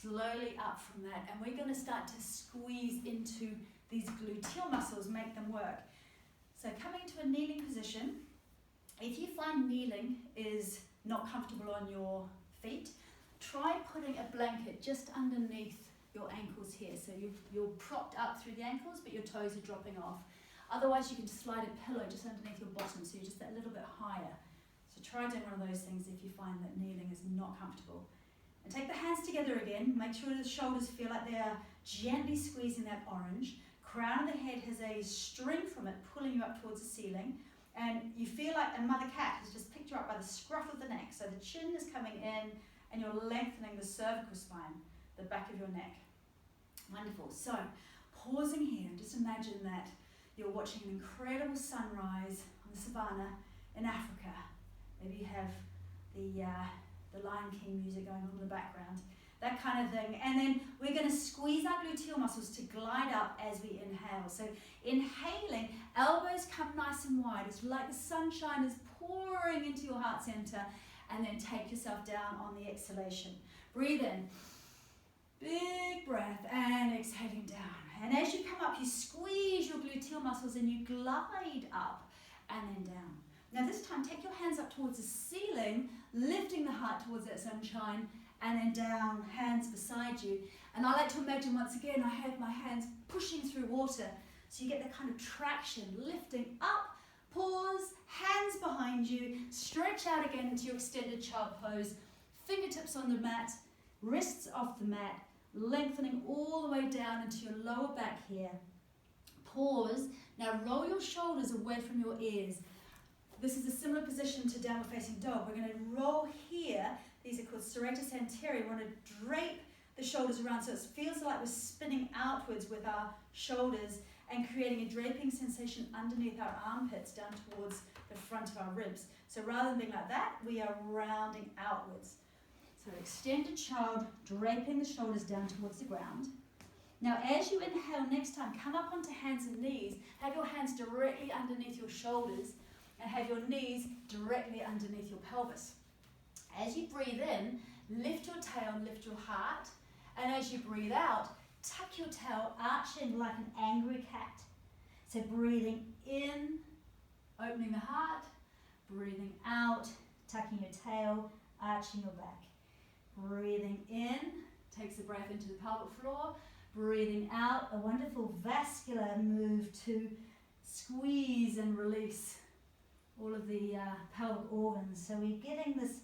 Slowly up from that, and we're going to start to squeeze into these gluteal muscles, make them work. So coming to a kneeling position. If you find kneeling is not comfortable on your feet, try putting a blanket just underneath your ankles here. So you're propped up through the ankles, but your toes are dropping off. Otherwise, you can just slide a pillow just underneath your bottom, so you're just a little bit higher. So try doing one of those things if you find that kneeling is not comfortable. And take the hands together again. Make sure the shoulders feel like they are gently squeezing that orange. Crown of the head has a string from it pulling you up towards the ceiling. And you feel like a mother cat has just picked you up by the scruff of the neck. So the chin is coming in and you're lengthening the cervical spine, the back of your neck. Wonderful. So pausing here, just imagine that you're watching an incredible sunrise on the savannah in Africa. Maybe you have the Lion King music going on in the background, that kind of thing. And then we're going to squeeze our gluteal muscles to glide up as we inhale. So inhaling, elbows come nice and wide. It's like the sunshine is pouring into your heart center, and then take yourself down on the exhalation. Breathe in, big breath, and exhaling down. And as you come up, you squeeze your gluteal muscles and you glide up and then down. Now this time, take your hands up towards the ceiling, lifting the heart towards that sunshine, and then down, hands beside you. And I like to imagine, once again, I have my hands pushing through water, so you get that kind of traction, lifting up, pause, hands behind you, stretch out again into your extended child pose, fingertips on the mat, wrists off the mat, lengthening all the way down into your lower back here. Pause. Now roll your shoulders away from your ears. This is a similar position to downward facing dog. We're going to roll here. These are called serratus anterior. We want to drape the shoulders around so it feels like we're spinning outwards with our shoulders and creating a draping sensation underneath our armpits down towards the front of our ribs. So rather than being like that, we are rounding outwards. So extended child, draping the shoulders down towards the ground. Now as you inhale next time, come up onto hands and knees. Have your hands directly underneath your shoulders and have your knees directly underneath your pelvis. As you breathe in, lift your tail, lift your heart. And as you breathe out, tuck your tail, arching like an angry cat. So breathing in, opening the heart, breathing out, tucking your tail, arching your back. Breathing in, takes the breath into the pelvic floor. Breathing out, a wonderful vascular move to squeeze and release all of the pelvic organs. So we're getting this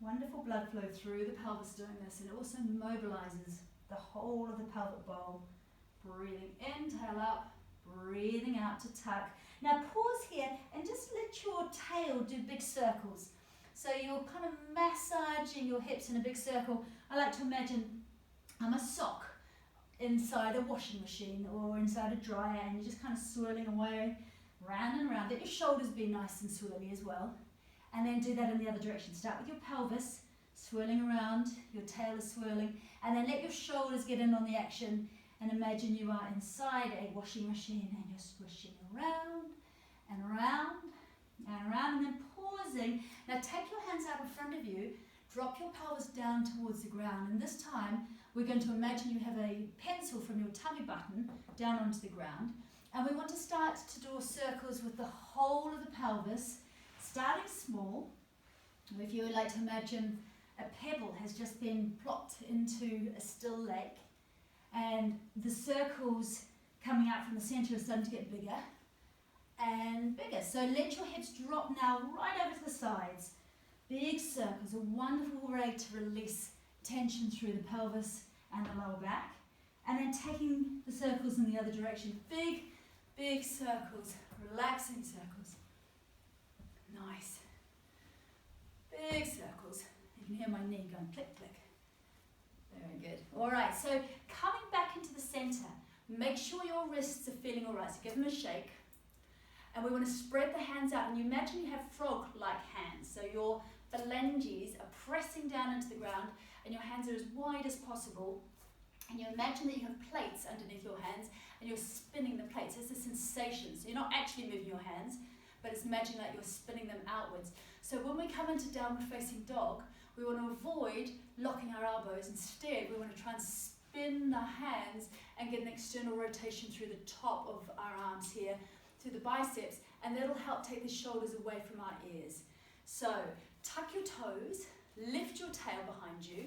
wonderful blood flow through the pelvis doing this, and it also mobilizes the whole of the pelvic bowl. Breathing in, tail up, breathing out to tuck. Now pause here and just let your tail do big circles. So you're kind of massaging your hips in a big circle. I like to imagine a sock inside a washing machine or inside a dryer, and you're just kind of swirling away round and round. Let your shoulders be nice and swirly as well. And then do that in the other direction. Start with your pelvis, swirling around, your tail is swirling, and then let your shoulders get in on the action, and imagine you are inside a washing machine and you're swishing around and around and around, and then pausing. Now take your hands out in front of you, drop your pelvis down towards the ground, and this time we're going to imagine you have a pencil from your tummy button down onto the ground, and we want to start to draw circles with the whole of the pelvis, starting small. If you would like to imagine a pebble has just been plopped into a still lake, and the circles coming out from the center are starting to get bigger and bigger. So let your hips drop now right over to the sides. Big circles, a wonderful way to release tension through the pelvis and the lower back. And then taking the circles in the other direction. Big, big circles, relaxing circles. Nice. Big circles. You can hear my knee going click, click. Very good. All right, so coming back into the center, make sure your wrists are feeling all right. So give them a shake. And we want to spread the hands out. And you imagine you have frog-like hands. So your phalanges are pressing down into the ground and your hands are as wide as possible. And you imagine that you have plates underneath your hands and you're spinning the plates. It's a sensation. So you're not actually moving your hands, but it's imagining that you're spinning them outwards. So when we come into downward facing dog, We want to avoid locking our elbows. Instead, we want to try and spin our hands and get an external rotation through the top of our arms here, through the biceps, and that'll help take the shoulders away from our ears. So, tuck your toes, lift your tail behind you,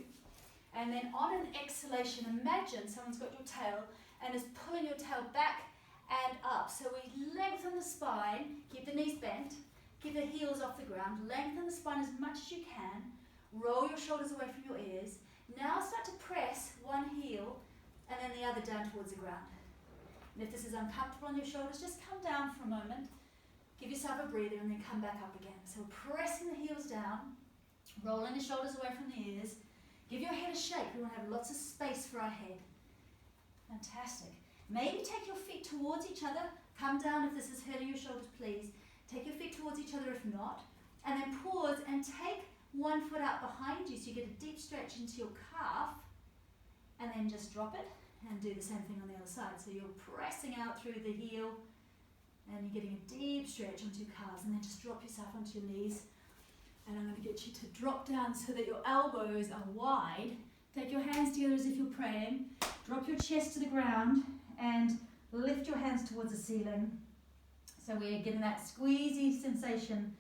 and then on an exhalation, imagine someone's got your tail and is pulling your tail back and up. So we lengthen the spine, keep the knees bent, keep the heels off the ground, lengthen the spine as much as you can, roll your shoulders away from your ears. Now start to press one heel and then the other down towards the ground. And if this is uncomfortable on your shoulders, just come down for a moment, give yourself a breather and then come back up again. So we're pressing the heels down, rolling the shoulders away from the ears. Give your head a shake. We want to have lots of space for our head. Fantastic. Maybe take your feet towards each other. Come down if this is hurting your shoulders, please. Take your feet towards each other if not. And then pause and take one foot out behind you so you get a deep stretch into your calf. And then just drop it and do the same thing on the other side. So you're pressing out through the heel and you're getting a deep stretch onto your calves. And then just drop yourself onto your knees. And I'm going to get you to drop down so that your elbows are wide. Take your hands together as if you're praying. Drop your chest to the ground and lift your hands towards the ceiling. So we're getting that squeezy sensation